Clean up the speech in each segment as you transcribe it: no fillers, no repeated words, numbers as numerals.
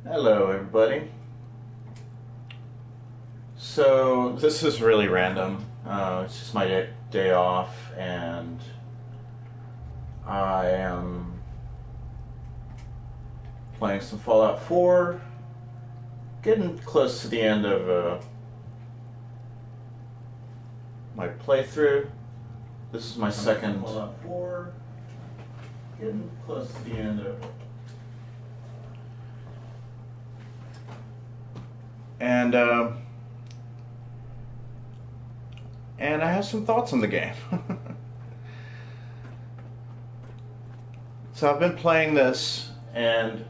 Hello, everybody. So, this is really random. It's just my day off, and I am playing some Fallout 4, getting close to the end of my playthrough. This is my second Fallout 4, getting close to the end of it. And, uh, and I have some thoughts on the game. So I've been playing this, and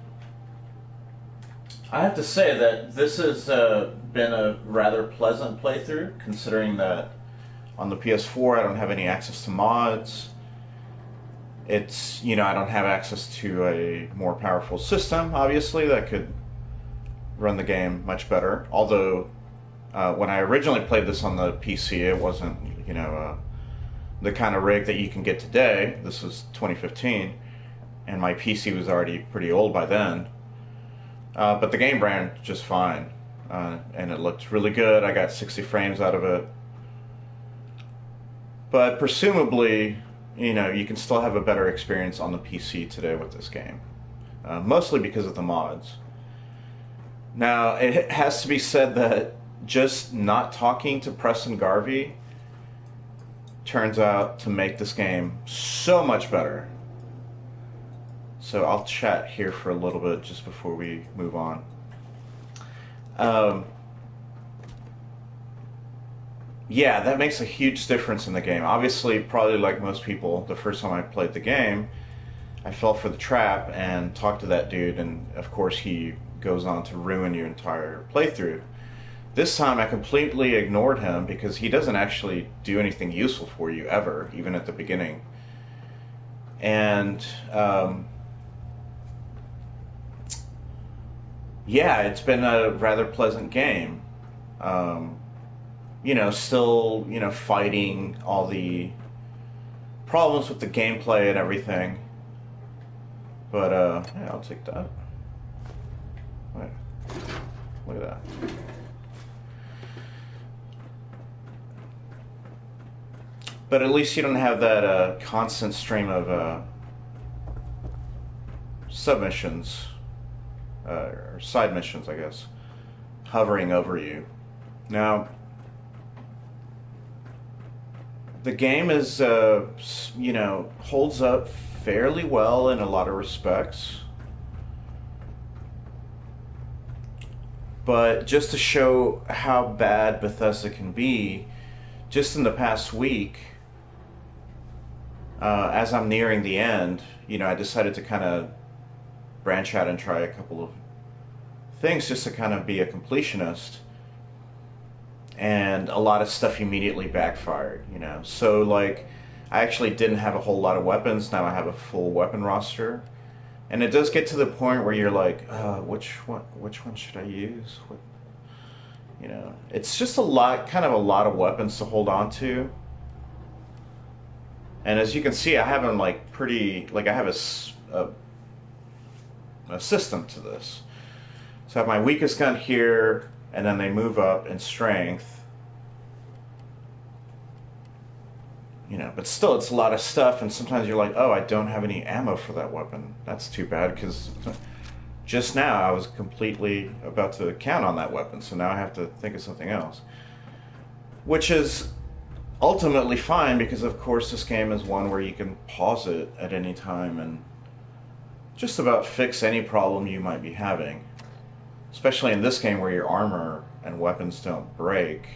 I have to say that this has been a rather pleasant playthrough, considering that on the PS4 I don't have any access to mods. I don't have access to a more powerful system, obviously, that could run the game much better. Although, when I originally played this on the PC, it wasn't, the kind of rig that you can get today. This was 2015, and my PC was already pretty old by then. But the game ran just fine, and it looked really good. I got 60 frames out of it. But presumably, you can still have a better experience on the PC today with this game, mostly because of the mods. Now, it has to be said that just not talking to Preston Garvey turns out to make this game so much better. So I'll chat here for a little bit just before we move on. Um, yeah, that makes a huge difference in the game. Obviously, probably like most people, the first time I played the game, I fell for the trap and talked to that dude, and of course he goes on to ruin your entire playthrough. This time I completely ignored him because he doesn't actually do anything useful for you ever, even at the beginning. And yeah, it's been a rather pleasant game. Um, still, fighting all the problems with the gameplay and everything. But, yeah, I'll take that. Wait, look at that. But at least you don't have that constant stream of submissions, or side missions, I guess, hovering over you. Now, the game is, holds up fairly well in a lot of respects. But just to show how bad Bethesda can be, just in the past week, as I'm nearing the end, I decided to kind of branch out and try a couple of things just to kind of be a completionist. And a lot of stuff immediately backfired. So, like, I actually didn't have a whole lot of weapons. Now I have a full weapon roster. And it does get to the point where you're like, which one should I use? It's just kind of a lot of weapons to hold on to. And as you can see, I have them I have a system to this. So I have my weakest gun here, and then they move up in strength. But still, it's a lot of stuff, and sometimes you're like, oh, I don't have any ammo for that weapon. That's too bad, because just now I was completely about to count on that weapon, so now I have to think of something else. Which is ultimately fine, because of course this game is one where you can pause it at any time and just about fix any problem you might be having. Especially in this game where your armor and weapons don't break.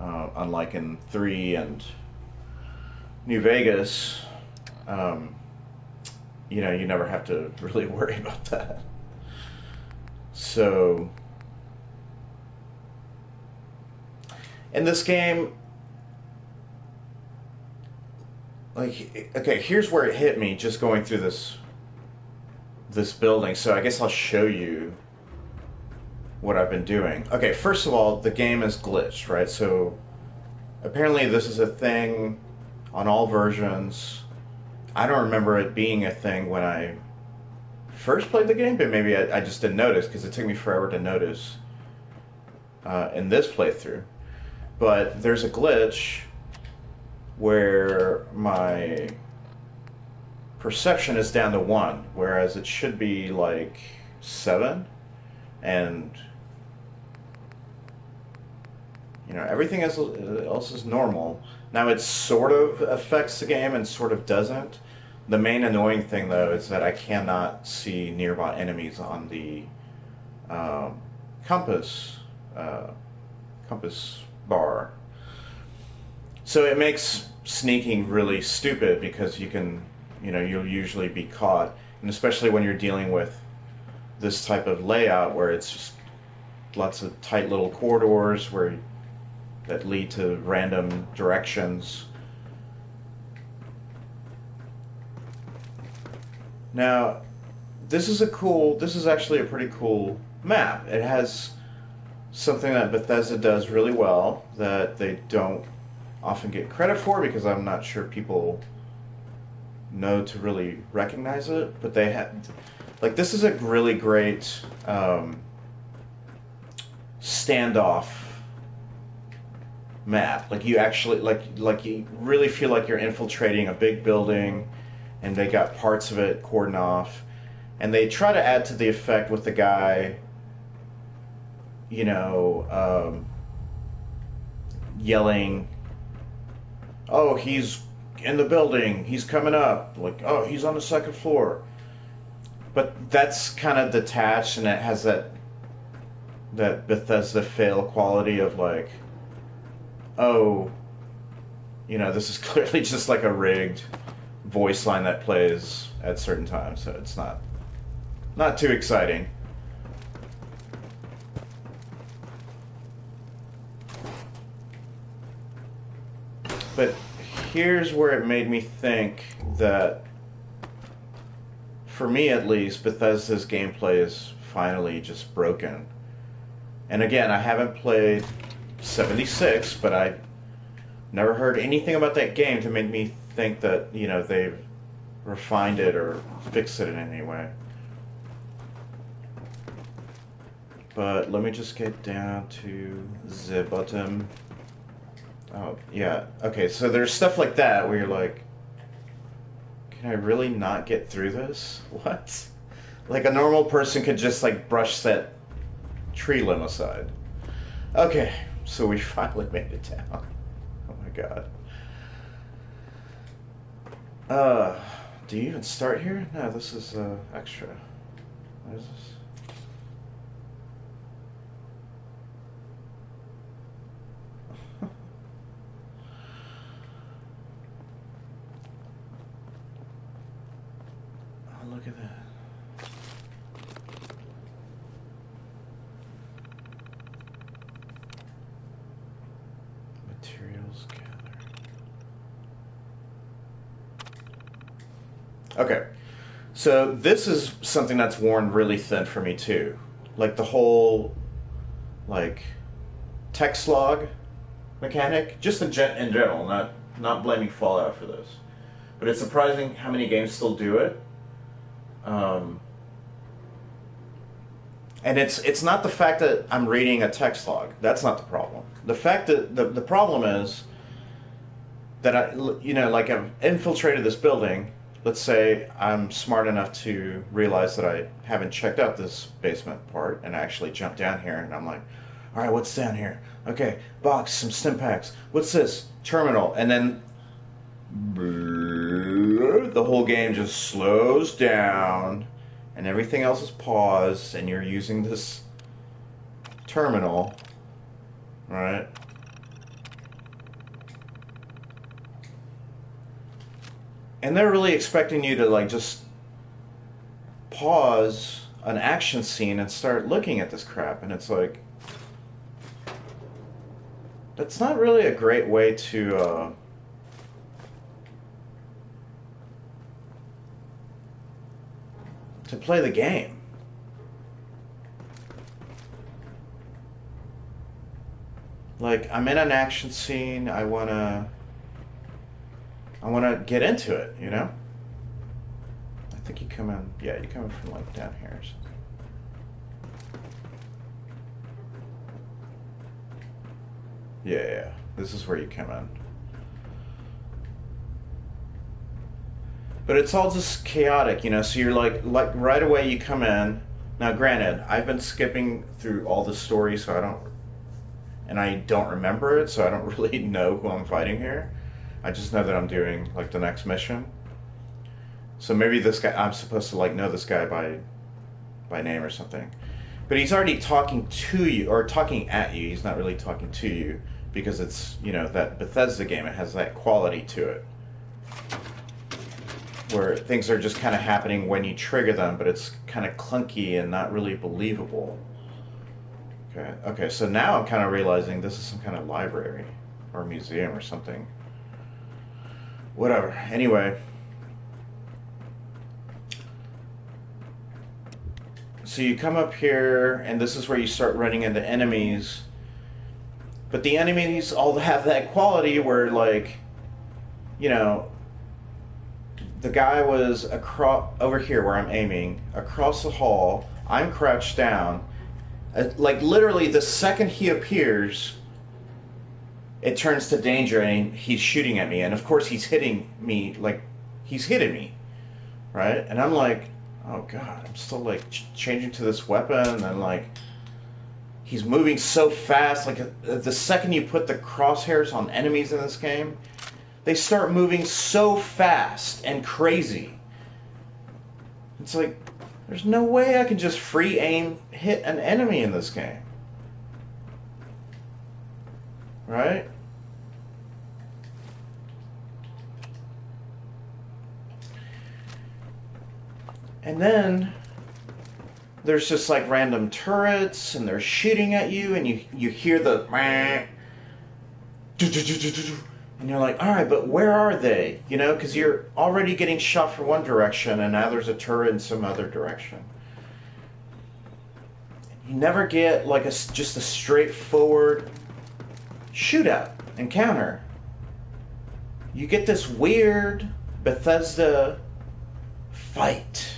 Unlike in 3 and New Vegas, you never have to really worry about that. So, in this game, okay, here's where it hit me just going through this building. So I guess I'll show you what I've been doing. Okay, first of all, the game is glitched, right? So apparently this is a thing on all versions. I don't remember it being a thing when I first played the game, but maybe I just didn't notice because it took me forever to notice in this playthrough. But there's a glitch where my perception is down to 1, whereas it should be like 7, and everything else is normal. Now it sort of affects the game and sort of doesn't. The main annoying thing though is that I cannot see nearby enemies on the compass compass bar. So it makes sneaking really stupid because you'll usually be caught, and especially when you're dealing with this type of layout where it's just lots of tight little corridors that lead to random directions. Now, this is actually a pretty cool map. It has something that Bethesda does really well that they don't often get credit for, because I'm not sure people know to really recognize it. But they have, like, this is a really great standoff map. Like, you actually like you really feel like you're infiltrating a big building, and they got parts of it cordoned off, and they try to add to the effect with the guy, yelling, "Oh, he's in the building. He's coming up." Like, "Oh, he's on the second floor." But that's kind of detached, and it has that Bethesda fail quality of like, oh, this is clearly just like a rigged voice line that plays at certain times, so it's not too exciting. But here's where it made me think that, for me at least, Bethesda's gameplay is finally just broken. And again, I haven't played 76, but I never heard anything about that game to make me think that, they've refined it or fixed it in any way. But let me just get down to the bottom. Oh, yeah. Okay, so there's stuff like that where you're like, can I really not get through this? What? Like, a normal person could just, like, brush that tree limb aside. Okay, so we finally made it down. Oh my god. Do you even start here? No, this is extra. What is this? Oh, look at that. Materials gathered. Okay, so this is something that's worn really thin for me too. Like the whole, like, text log mechanic, just in general, not blaming Fallout for this, but it's surprising how many games still do it. And it's not the fact that I'm reading a text log. That's not the problem. The fact that the problem is that like, I've infiltrated this building. Let's say I'm smart enough to realize that I haven't checked out this basement part, and I actually jump down here, and I'm like, all right, what's down here? Okay, box, some stim packs. What's this? Terminal. And then the whole game just slows down, and everything else is paused, and you're using this terminal, right? And they're really expecting you to, like, just pause an action scene and start looking at this crap, and it's like, that's not really a great way to play the game. Like, I'm in an action scene, I wanna get into it, think you come in. Yeah, you come in from like down here or something. Yeah. This is where you come in. But it's all just chaotic, you know. So you're like right away you come in. Now, granted, I've been skipping through all the story, so I don't remember it, so I don't really know who I'm fighting here. I just know that I'm doing like the next mission. So maybe this guy, I'm supposed to like know this guy by name or something. But he's already talking to you or talking at you. He's not really talking to you because it's, you know, that Bethesda game. It has that quality to it where things are just kind of happening when you trigger them, but it's kind of clunky and not really believable. Okay, so now I'm kind of realizing this is some kind of library or museum or something. Whatever. Anyway. So you come up here, and this is where you start running into enemies. But the enemies all have that quality where, like, you know, the guy was over here where I'm aiming, across the hall. I'm crouched down. Like, literally, the second he appears, it turns to danger, and he's shooting at me. And, of course, he's hitting me, like, he's hitting me, right? And I'm like, oh, God, I'm still, like, changing to this weapon, and, like, he's moving so fast. Like, the second you put the crosshairs on enemies in this game, they start moving so fast and crazy. It's like, there's no way I can just free aim hit an enemy in this game. Right? And then there's just like random turrets and they're shooting at you and you hear the and you're like, all right, but where are they? You know, because you're already getting shot from one direction and now there's a turret in some other direction. You never get like just a straightforward shootout encounter. You get this weird Bethesda fight.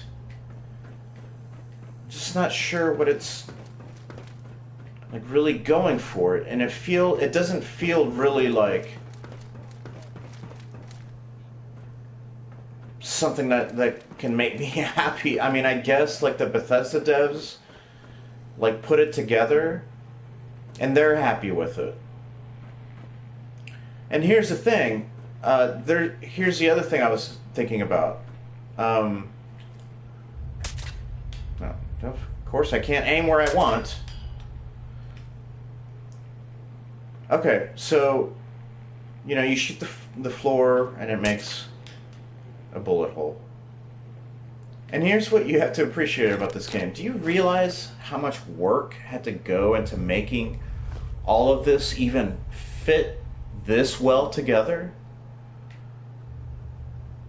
Just not sure what it's like really going for it, and it doesn't feel really like something that can make me happy. I mean, I guess like the Bethesda devs like put it together and they're happy with it. And here's the thing, here's the other thing I was thinking about. No, of course I can't aim where I want. Okay, so, you know, you shoot the floor and it makes a bullet hole. And here's what you have to appreciate about this game. Do you realize how much work had to go into making all of this even fit this well together?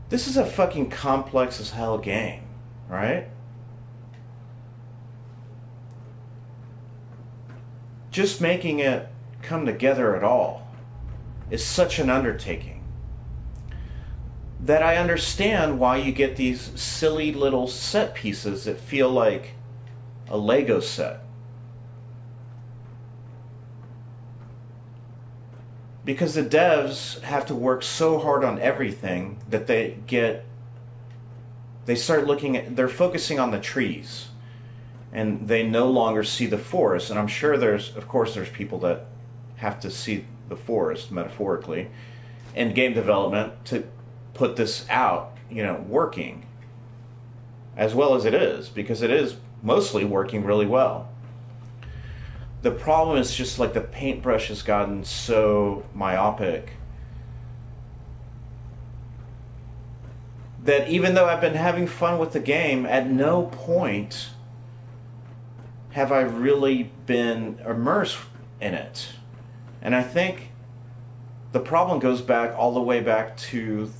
This is a fucking complex as hell game, right? Just making it come together at all is such an undertaking that I understand why you get these silly little set pieces that feel like a Lego set. Because the devs have to work so hard on everything that they're focusing on the trees. And they no longer see the forest. And I'm sure there's people that have to see the forest, metaphorically, in game development to put this out, you know, working as well as it is, because it is mostly working really well. The problem is just like the paintbrush has gotten so myopic that even though I've been having fun with the game, at no point have I really been immersed in it. And I think the problem goes back all the way back to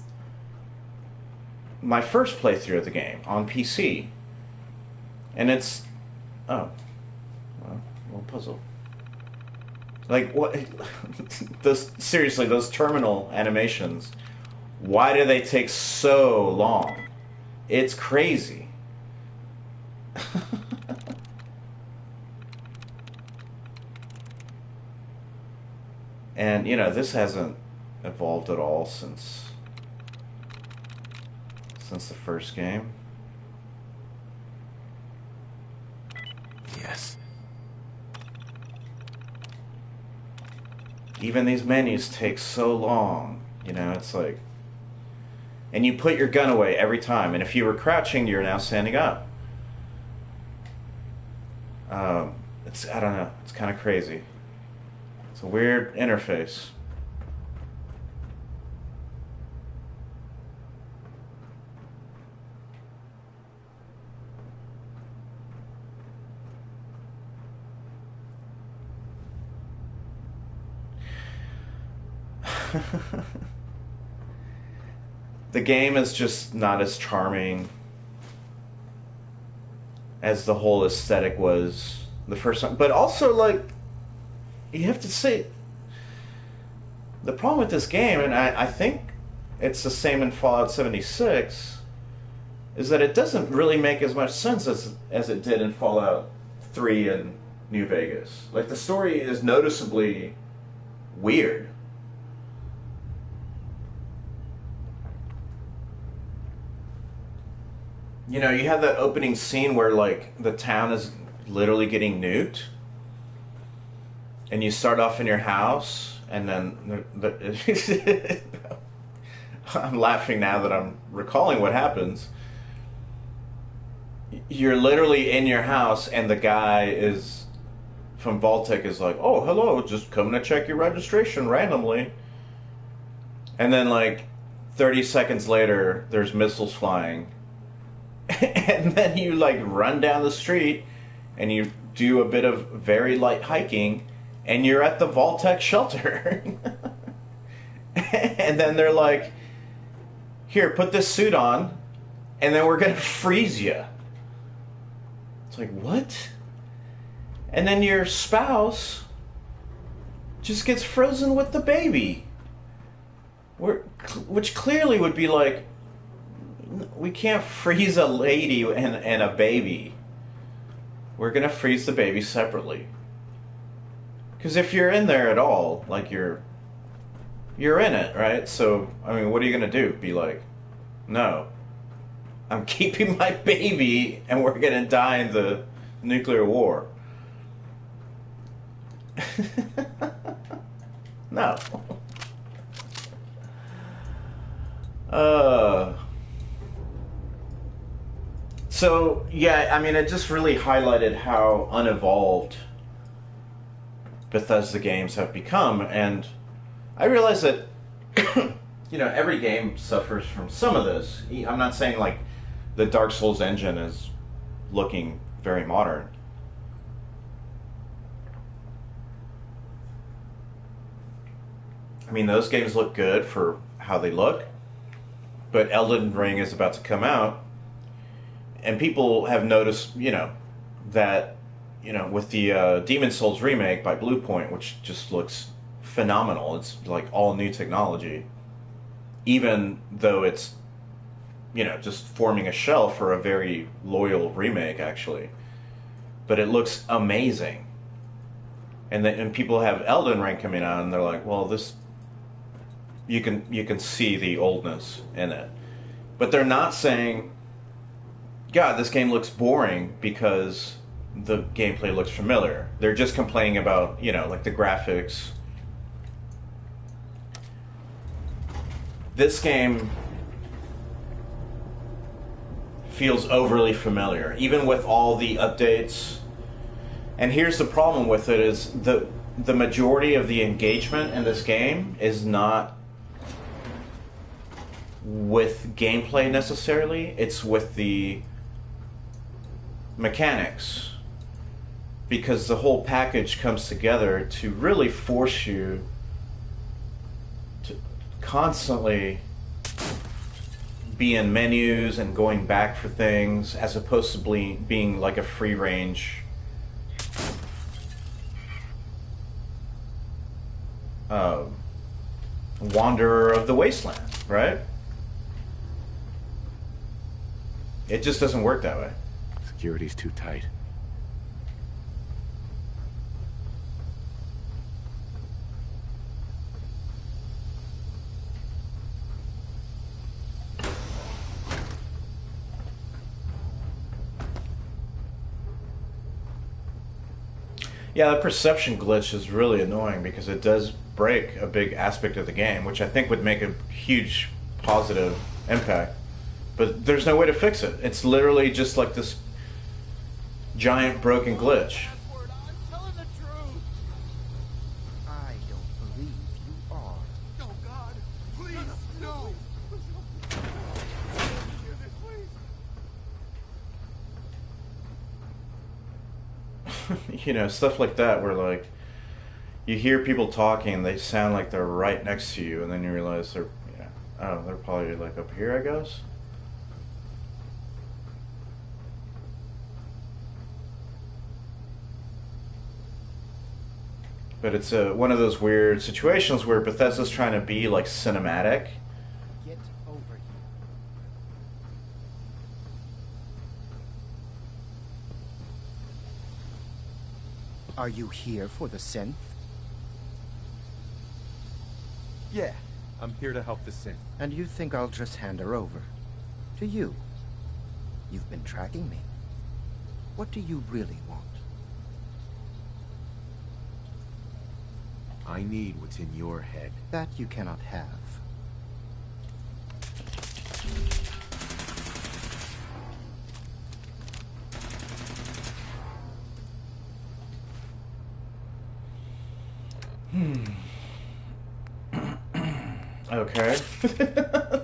my first playthrough of the game on PC. And it's... oh. Well, a little puzzle. Like, what... seriously, those terminal animations, why do they take so long? It's crazy. And, this hasn't evolved at all since the first game. Yes. Even these menus take so long. It's like... And you put your gun away every time. And if you were crouching, you're now standing up. I don't know. It's kind of crazy. It's a weird interface. The game is just not as charming as the whole aesthetic was the first time. But also, like, you have to say, the problem with this game, and I think it's the same in Fallout 76, is that it doesn't really make as much sense as it did in Fallout 3 and New Vegas. Like, the story is noticeably weird. You have that opening scene where, like, the town is literally getting nuked, and you start off in your house, and then I'm laughing now that I'm recalling what happens. You're literally in your house, and the guy is from Vault-Tec is like, "Oh, hello, just coming to check your registration randomly," and then, like, 30 seconds later, there's missiles flying. And then you, like, run down the street and you do a bit of very light hiking and you're at the Vault-Tec shelter. And then they're like, "Here, put this suit on and then we're gonna freeze you." It's like, what? And then your spouse just gets frozen with the baby. Which clearly would be like, we can't freeze a lady and a baby. We're gonna freeze the baby separately. Because if you're in there at all, like, you're in it, right? So, I mean, what are you gonna do? Be like, "No, I'm keeping my baby and we're gonna die in the nuclear war." No. So, yeah, I mean, it just really highlighted how unevolved Bethesda games have become, and I realize that, every game suffers from some of this. I'm not saying, like, the Dark Souls engine is looking very modern. I mean, those games look good for how they look, but Elden Ring is about to come out, and people have noticed, that, with the Demon Souls remake by Bluepoint, which just looks phenomenal. It's like all new technology, even though it's, just forming a shell for a very loyal remake, actually. But it looks amazing. And people have Elden Ring coming out, and they're like, well, this, you can see the oldness in it. But they're not saying, "God, this game looks boring," because the gameplay looks familiar. They're just complaining about, like, the graphics. This game feels overly familiar, even with all the updates. And here's the problem with it, is the majority of the engagement in this game is not with gameplay necessarily, it's with the mechanics. Because the whole package comes together to really force you to constantly be in menus and going back for things, as opposed to being like a free range wanderer of the wasteland, right? It just doesn't work that way. Security's too tight. Yeah, the perception glitch is really annoying because it does break a big aspect of the game, which I think would make a huge positive impact. But there's no way to fix it. It's literally just like this giant broken glitch. Password, I'm telling the truth. I don't believe you are. Oh God, please, no. Do this, please. You know, stuff like that where like you hear people talking, they sound like they're right next to you, and then you realize they're, you know, oh, they're probably like up here, I guess. But it's one of those weird situations where Bethesda's trying to be like cinematic. Get over here. Are you here for the synth? Yeah, I'm here to help the synth. And you think I'll just hand her over? To you? You've been tracking me. What do you really want? I need what's in your head. That you cannot have. Okay.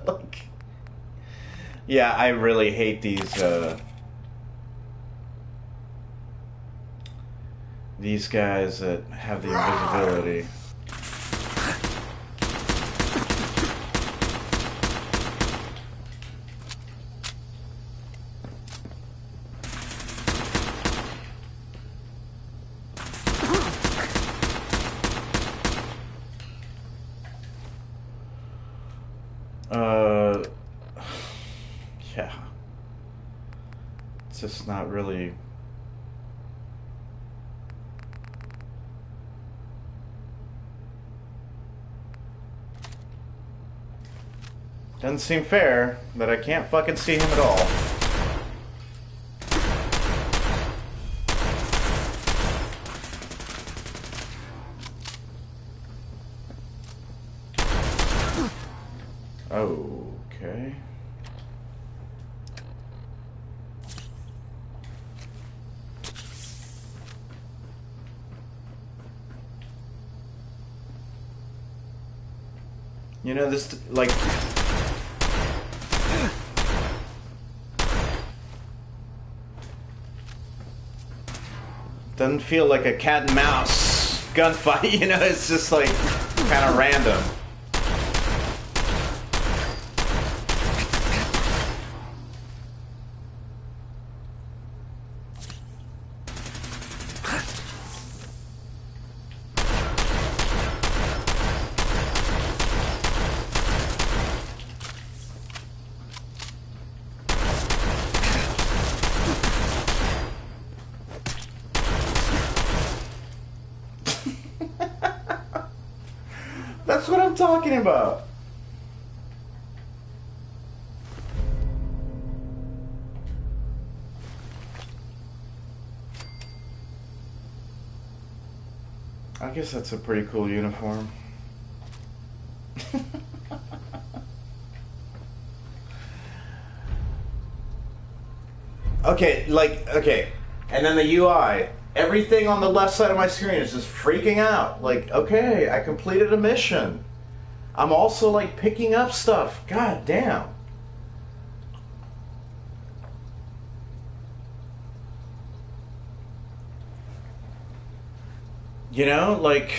Like, yeah, I really hate these guys that have the invisibility. Yeah. It's just not really... Doesn't seem fair that I can't fucking see him at all. Okay. You know, this, like... Doesn't feel like a cat and mouse gunfight, you know? It's just, like, kind of random. That's what I'm talking about. I guess that's a pretty cool uniform. Okay, like, okay. And then the UI. Everything on the left side of my screen is just freaking out. Like, okay, I completed a mission. I'm also, like, picking up stuff. God damn. You know, like...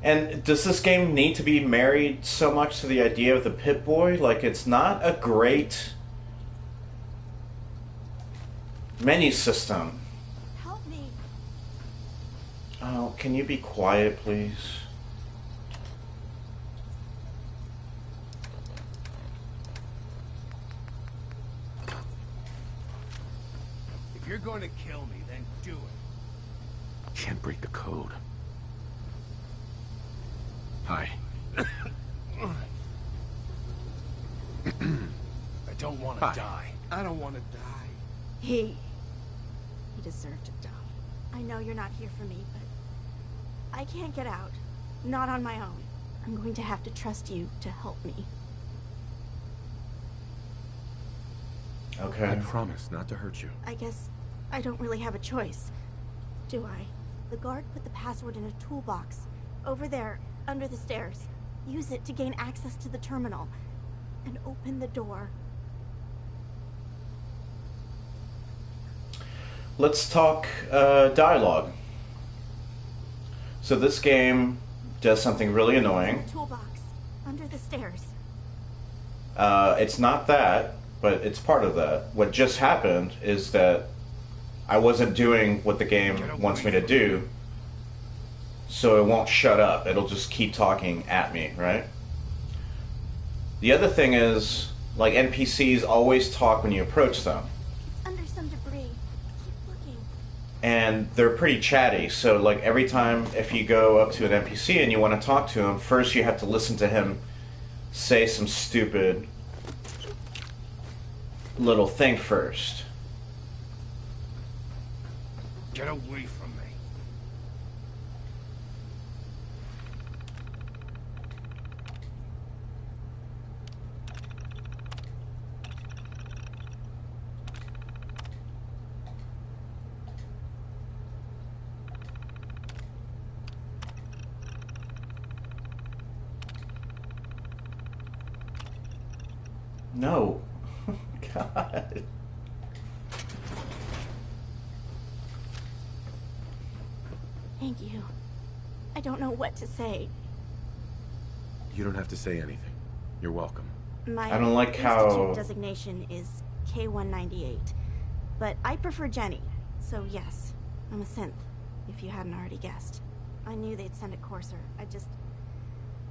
And does this game need to be married so much to the idea of the Pip-Boy? Like, it's not a great menu system. Help me. Oh, can you be quiet, please? you're going to kill me, then do it. Can't break the code. Hi. I don't want to Hi. die. I don't want to die. He deserved to die. I know you're not here for me, but I can't get out. Not on my own. I'm going to have to trust you to help me. Okay. I promise not to hurt you. I guess I don't really have a choice. Do I? The guard put the password in a toolbox. Over there, under the stairs. Use it to gain access to the terminal. And open the door. Let's talk dialogue. So this game does something really annoying. Toolbox. Under the stairs. It's not that, but it's part of that. What just happened is that I wasn't doing what the game wants me to do, so it won't shut up. It'll just keep talking at me, right? The other thing is, like, NPCs always talk when you approach them. It's under some debris. Keep looking. And they're pretty chatty, so like every time if you go up to an NPC and you want to talk to him, first you have to listen to him say some stupid little thing first. Get away from me. No. God. Thank you. I don't know what to say. You don't have to say anything. You're welcome. My I don't like how- institute designation is K198, but I prefer Jenny. So yes, I'm a synth, if you hadn't already guessed. I knew they'd send a courser. I just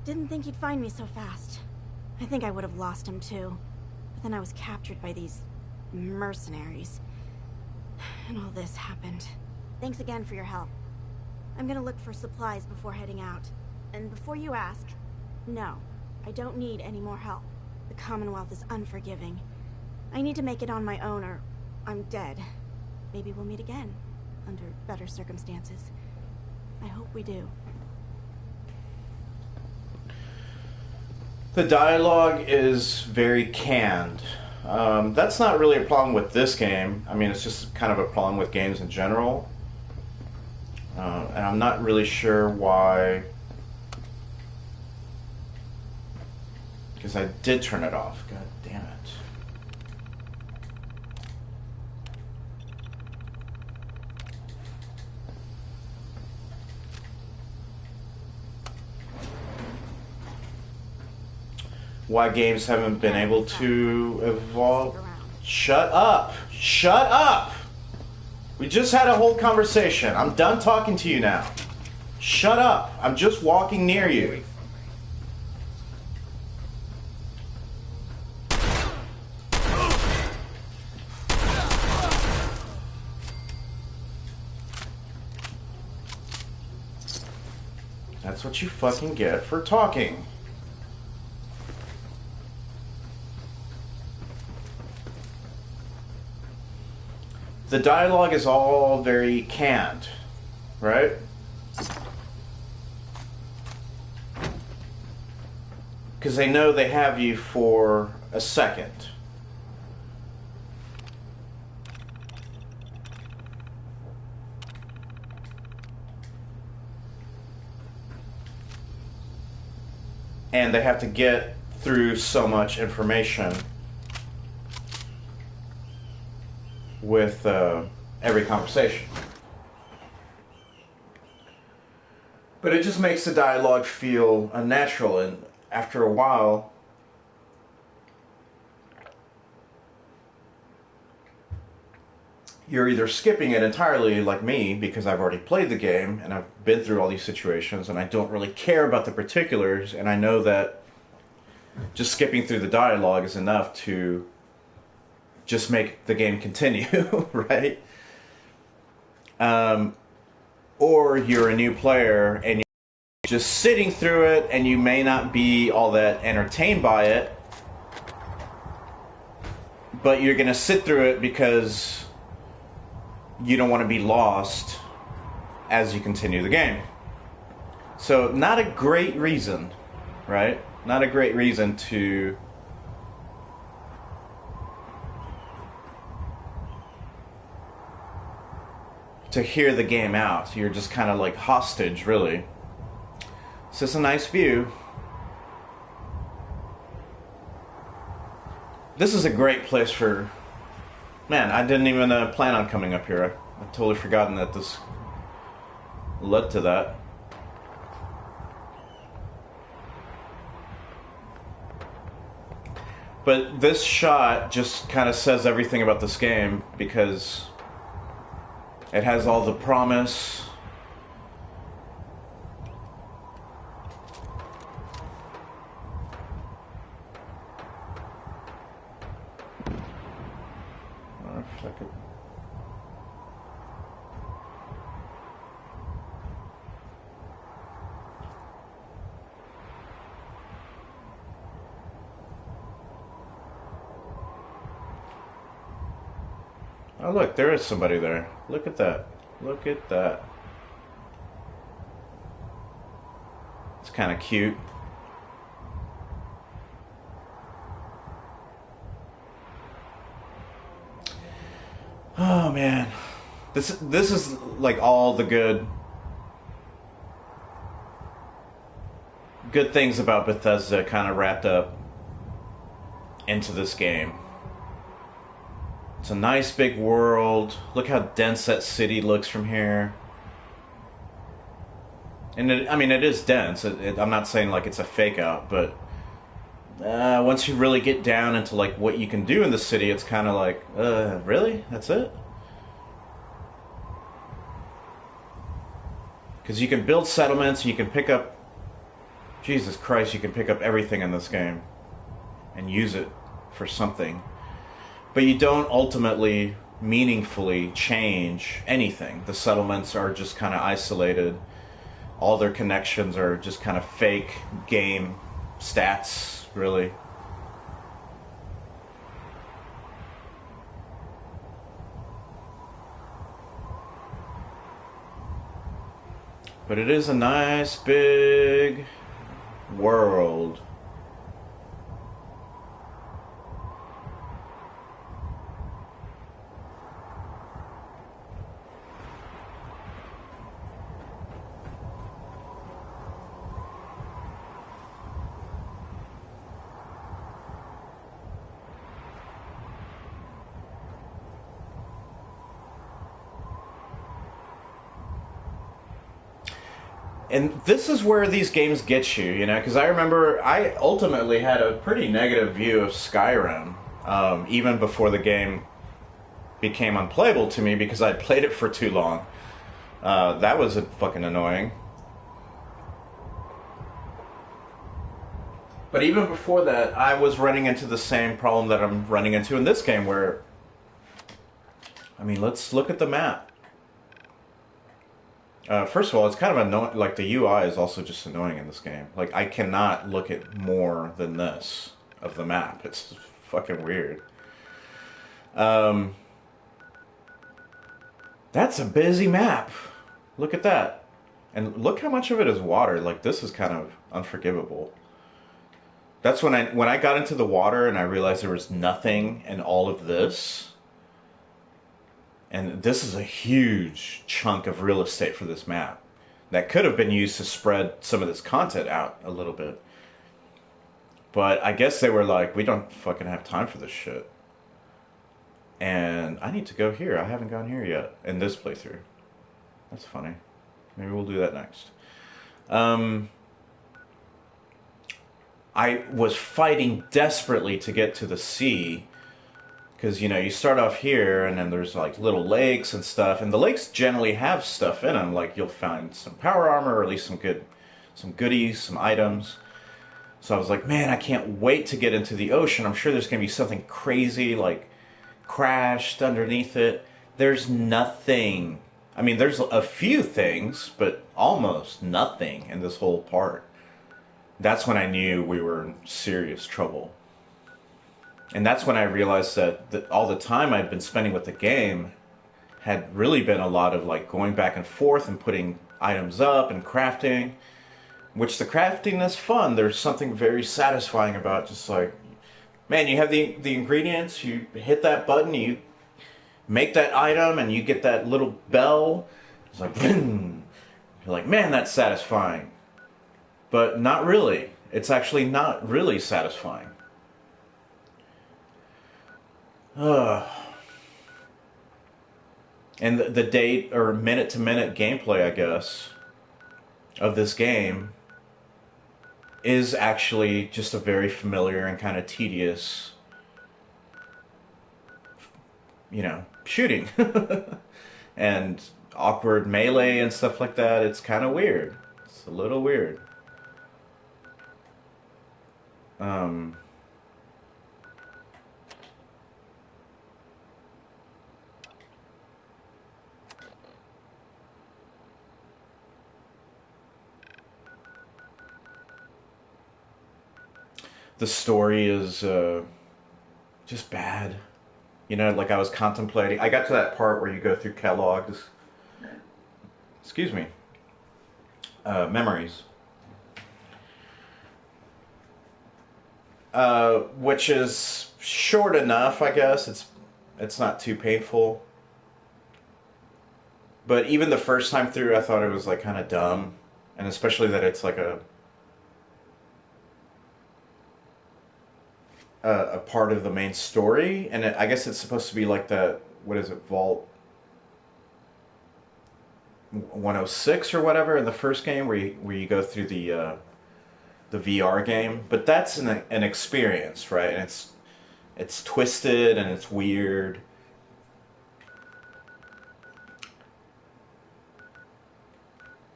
didn't think he'd find me so fast. I think I would have lost him too. But then I was captured by these mercenaries. And all this happened. Thanks again for your help. I'm gonna look for supplies before heading out. And before you ask, no, I don't need any more help. The Commonwealth is unforgiving. I need to make it on my own or I'm dead. Maybe we'll meet again, under better circumstances. I hope we do. The dialogue is very canned. That's not really a problem with this game. I mean, it's just kind of a problem with games in general. And I'm not really sure why. Because I did turn it off. God damn it. Why games haven't been able to evolve. Shut up! Shut up! We just had a whole conversation. I'm done talking to you now. Shut up. I'm just walking near you. That's what you fucking get for talking. The dialogue is all very canned, right? Because they know they have you for a second. And they have to get through so much information with every conversation. But it just makes the dialogue feel unnatural, and after a while, you're either skipping it entirely like me because I've already played the game and I've been through all these situations and I don't really care about the particulars, and I know that just skipping through the dialogue is enough to just make the game continue, right? or you're a new player and you're just sitting through it and you may not be all that entertained by it, but you're going to sit through it because you don't want to be lost as you continue the game. So not a great reason, right? Not a great reason to hear the game out. You're just kind of like hostage, really. It's just a nice view. This is a great place for... Man, I didn't even plan on coming up here. I've totally forgotten that this led to that. But this shot just kind of says everything about this game, because it has all the promise. Oh look, there is somebody there. Look at that. Look at that. It's kind of cute. Oh man. This is like all the good things about Bethesda kind of wrapped up into this game. It's a nice big world. Look how dense that city looks from here. And I mean, it is dense. I'm not saying like it's a fake out, but once you really get down into like what you can do in the city, it's kind of like, really? That's it? Because you can build settlements, you can pick up... Jesus Christ, you can pick up everything in this game and use it for something. But you don't ultimately, meaningfully change anything. The settlements are just kind of isolated. All their connections are just kind of fake game stats, really. But it is a nice big world. And this is where these games get you, you know, because I remember I ultimately had a pretty negative view of Skyrim, even before the game became unplayable to me because I'd played it for too long. That was fucking annoying. But even before that, I was running into the same problem that I'm running into in this game where, I mean, let's look at the map. First of all, it's kind of annoying. Like, the UI is also just annoying in this game. Like, I cannot look at more than this of the map. It's fucking weird. That's a busy map. Look at that. And look how much of it is water. Like, this is kind of unforgivable. That's when I got into the water and I realized there was nothing in all of this. And this is a huge chunk of real estate for this map that could have been used to spread some of this content out a little bit. But I guess they were like, we don't fucking have time for this shit. And I need to go here. I haven't gone here yet in this playthrough. That's funny. Maybe we'll do that next. I was fighting desperately to get to the sea. Because, you know, you start off here, and then there's, like, little lakes and stuff. And the lakes generally have stuff in them. Like, you'll find some power armor, or at least some goodies, some items. So I was like, man, I can't wait to get into the ocean. I'm sure there's going to be something crazy, like, crashed underneath it. There's nothing. I mean, there's a few things, but almost nothing in this whole part. That's when I knew we were in serious trouble. And that's when I realized that all the time I'd been spending with the game had really been a lot of like going back and forth and putting items up and crafting, which the crafting is fun. There's something very satisfying about just like, man, you have the ingredients, you hit that button, you make that item, and you get that little bell. It's like, boom. You're like, man, that's satisfying. But not really. It's actually not really satisfying. And the date or minute to minute gameplay, I guess, of this game is actually just a very familiar and kind of tedious, shooting. And awkward melee and stuff like that. It's kind of weird. It's a little weird. The story is just bad. Like I was contemplating. I got to that part where you go through Kellogg's, memories. Which is short enough, I guess. It's not too painful. But even the first time through, I thought it was like kind of dumb, and especially that it's like a part of the main story, and I guess it's supposed to be like the, what is it, Vault 106 or whatever in the first game, where you go through the VR game, but that's an experience, right? And it's twisted and it's weird.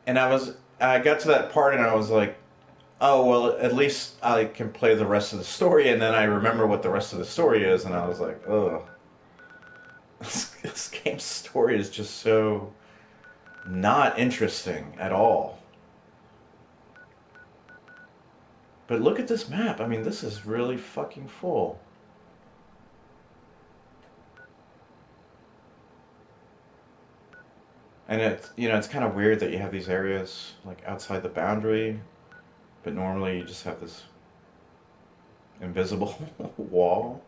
And I got to that part and I was like, oh, well, at least I can play the rest of the story, and then I remember what the rest of the story is, and I was like, ugh. This game's story is just so not interesting at all. But look at this map. I mean, this is really fucking full. And it's kind of weird that you have these areas like outside the boundary, but normally you just have this invisible wall.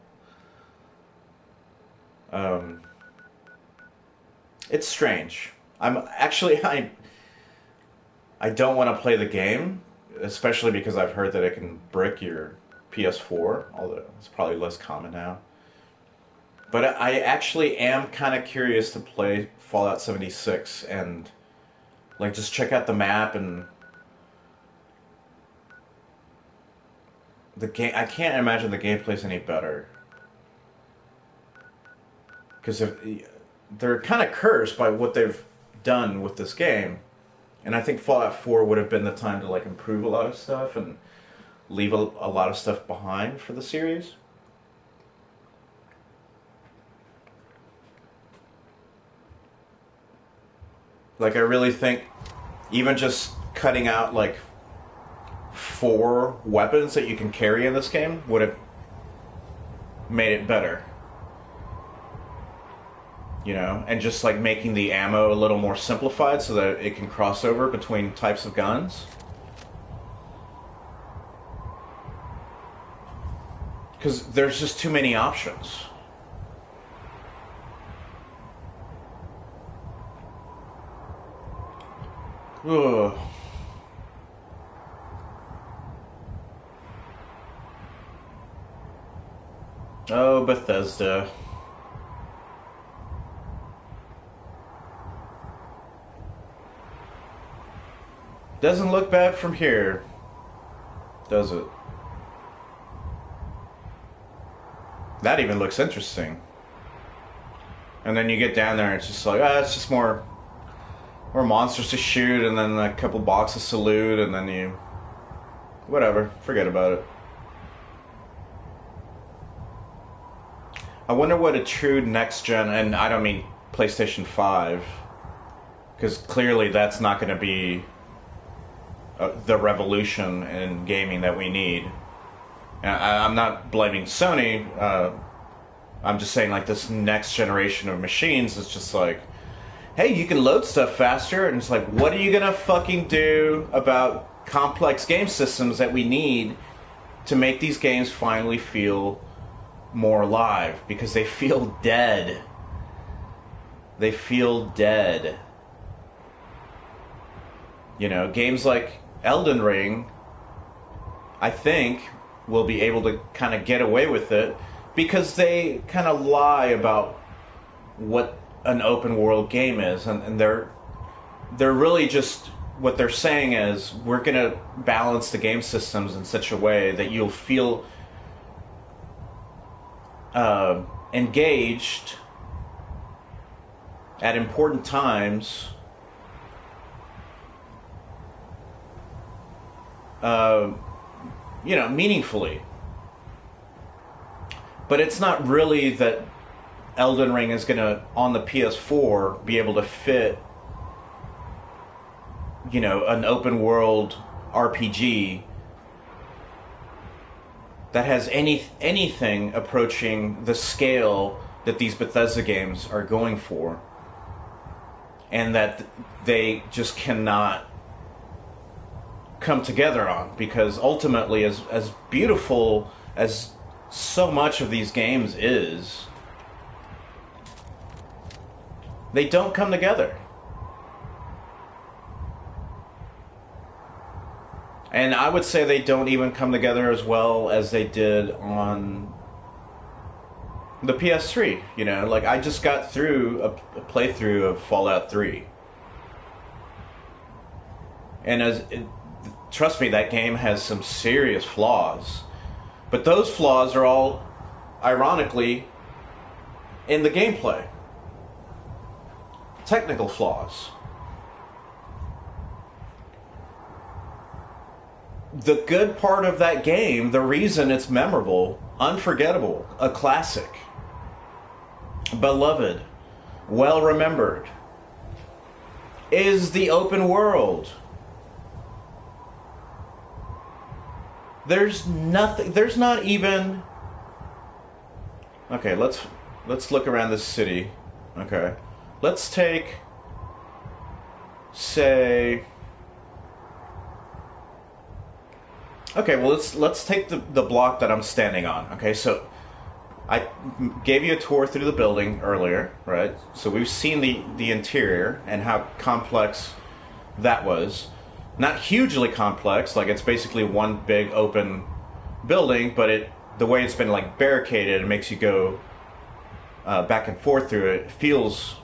It's strange. I don't want to play the game, especially because I've heard that it can brick your PS4, although it's probably less common now. But I actually am kind of curious to play Fallout 76 and like just check out the map and the game. I can't imagine the gameplay's any better, because they're kind of cursed by what they've done with this game, and I think Fallout 4 would have been the time to like improve a lot of stuff and leave a lot of stuff behind for the series. Like, I really think even just cutting out like 4 weapons that you can carry in this game would have made it better. And just like making the ammo a little more simplified so that it can cross over between types of guns. Because there's just too many options. Ugh. Oh, Bethesda. Doesn't look bad from here, does it? That even looks interesting. And then you get down there and it's just like, it's just more monsters to shoot, and then a couple boxes to loot, and then whatever, forget about it. I wonder what a true next gen, and I don't mean PlayStation 5, because clearly that's not going to be the revolution in gaming that we need. And I'm not blaming Sony. I'm just saying, like, this next generation of machines is just like, hey, you can load stuff faster, and it's like, what are you gonna fucking do about complex game systems that we need to make these games finally feel more alive? Because they feel dead. They feel dead. You know, games like Elden Ring, I think, will be able to kind of get away with it because they kind of lie about what an open world game is, and they're really just, what they're saying is, we're going to balance the game systems in such a way that you'll feel engaged at important times, you know, meaningfully. But it's not really that Elden Ring is going to, on the PS4, be able to fit, you know, an open world RPG that has anything approaching the scale that these Bethesda games are going for, and that they just cannot come together on, because ultimately, as beautiful as so much of these games is, they don't come together. And I would say they don't even come together as well as they did on the PS3. You know, like, I just got through a playthrough of Fallout 3. And trust me, that game has some serious flaws. But those flaws are all, ironically, in the gameplay. Technical flaws. The good part of that game, the reason it's memorable, unforgettable, a classic, beloved, well remembered, is the open world. There's nothing, there's not even... Okay, let's look around this city. Okay. Let's take, say... Okay, well, let's take the block that I'm standing on. Okay, so I gave you a tour through the building earlier, right? So we've seen the interior and how complex that was. Not hugely complex, like it's basically one big open building, but the way it's been like barricaded, it makes you go back and forth through it. It feels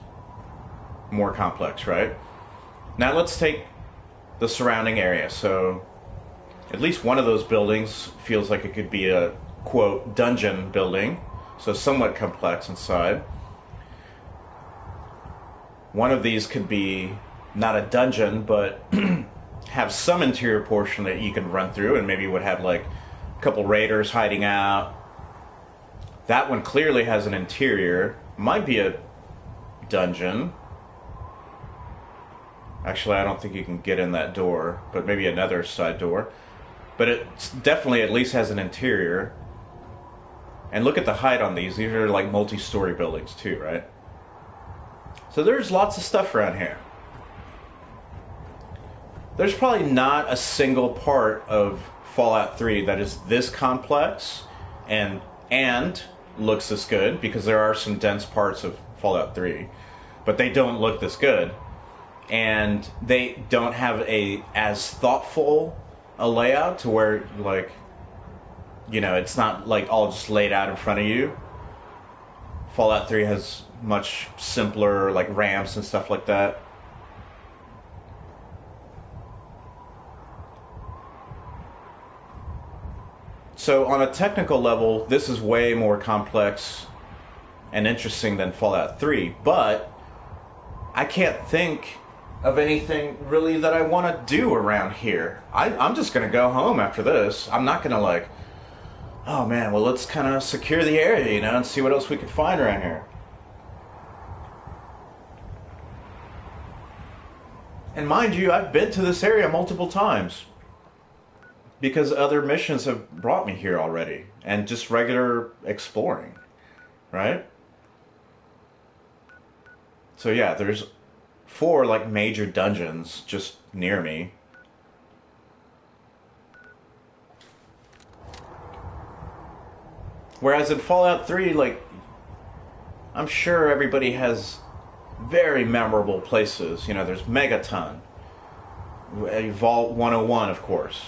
more complex, right? Now let's take the surrounding area. So at least one of those buildings feels like it could be a, quote, dungeon building, so somewhat complex inside. One of these could be not a dungeon, but have some interior portion that you can run through, and maybe would have like a couple raiders hiding out. That one clearly has an interior. Might be a dungeon. Actually, I don't think you can get in that door, but maybe another side door. But it definitely at least has an interior. And look at the height on these. These are like multi-story buildings too, right? So there's lots of stuff around here. There's probably not a single part of Fallout 3 that is this complex and looks this good, because there are some dense parts of Fallout 3, but they don't look this good. And they don't have as thoughtful a layout to where, like, you know, it's not like all just laid out in front of you. Fallout 3 has much simpler, like, ramps and stuff like that. So on a technical level, this is way more complex and interesting than Fallout 3, but I can't think of anything really that I want to do around here. I'm just going to go home after this. I'm not going to like, oh man, well, let's kind of secure the area, you know, and see what else we can find around here. And mind you, I've been to this area multiple times. Because other missions have brought me here already. And just regular exploring. Right? So yeah, there's 4 like major dungeons just near me. Whereas in Fallout 3, like, I'm sure everybody has very memorable places. You know, there's Megaton. Vault 101, of course.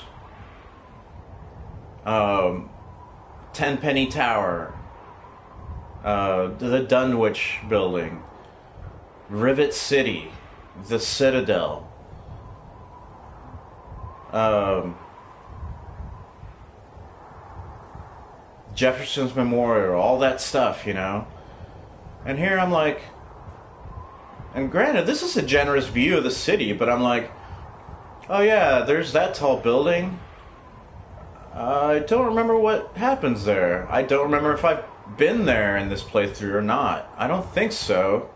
Tenpenny Tower. The Dunwich Building. Rivet City. The Citadel. Jefferson's Memorial, all that stuff, you know. And here I'm like, and granted, this is a generous view of the city, but I'm like, oh yeah, there's that tall building. I don't remember what happens there. I don't remember if I've been there in this playthrough or not. I don't think so.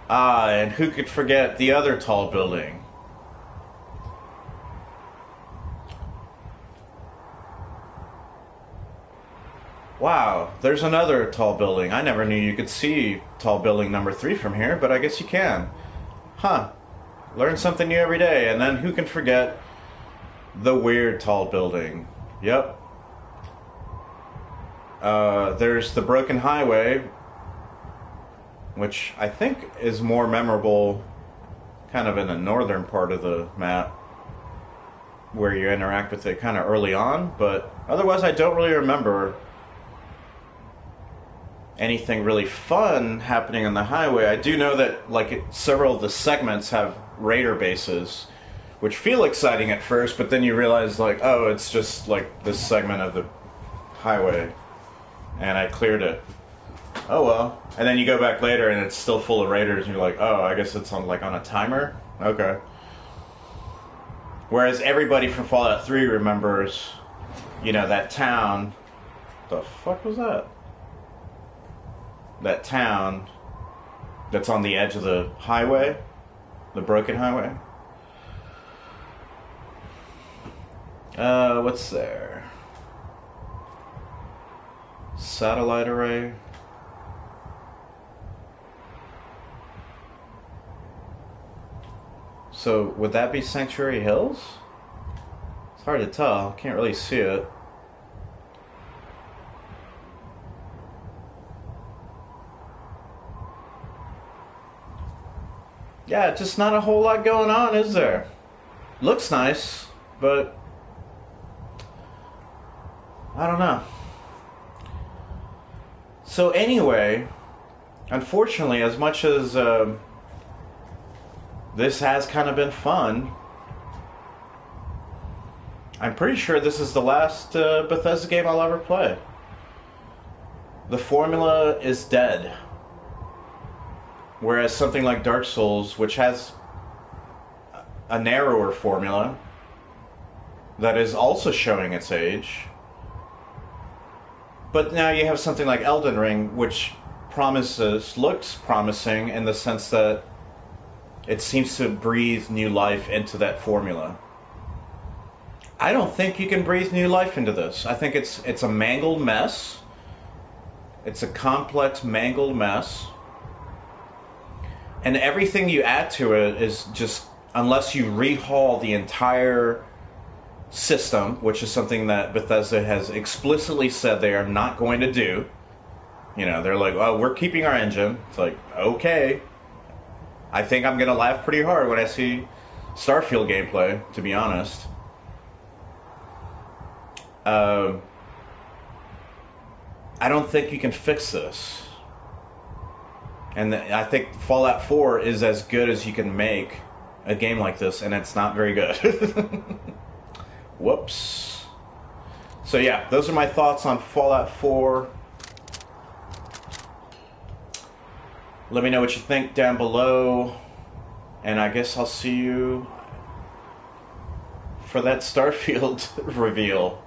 And who could forget the other tall building? Wow, there's another tall building. I never knew you could see tall building number 3 from here, but I guess you can. Huh. Learn something new every day. And then who can forget the weird tall building? Yep. There's the Broken Highway, which I think is more memorable kind of in the northern part of the map, where you interact with it kind of early on, but otherwise I don't really remember anything really fun happening on the highway. I do know that like several of the segments have raider bases, which feel exciting at first, but then you realize like, oh, it's just like this segment of the highway, and I cleared it. Oh well. And then you go back later and it's still full of raiders, and you're like, oh, I guess it's on a timer. Okay. Whereas everybody from Fallout 3 remembers, you know, that town. The fuck was that? That town that's on the edge of the highway, the Broken Highway. What's there? Satellite array. So, would that be Sanctuary Hills? It's hard to tell. Can't really see it. Yeah, just not a whole lot going on, is there? Looks nice, but I don't know. So anyway, unfortunately, as much as this has kind of been fun, I'm pretty sure this is the last Bethesda game I'll ever play. The formula is dead. Whereas something like Dark Souls, which has a narrower formula that is also showing its age, but now you have something like Elden Ring, which looks promising in the sense that it seems to breathe new life into that formula. I don't think you can breathe new life into this. I think it's a mangled mess. It's a complex, mangled mess. And everything you add to it is just, unless you rehaul the entire system, which is something that Bethesda has explicitly said they are not going to do. You know, they're like, oh, we're keeping our engine. It's like, okay. I think I'm going to laugh pretty hard when I see Starfield gameplay, to be honest. I don't think you can fix this. And I think Fallout 4 is as good as you can make a game like this, and it's not very good. Whoops. So yeah, those are my thoughts on Fallout 4. Let me know what you think down below, and I guess I'll see you for that Starfield reveal.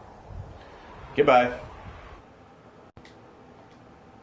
Goodbye.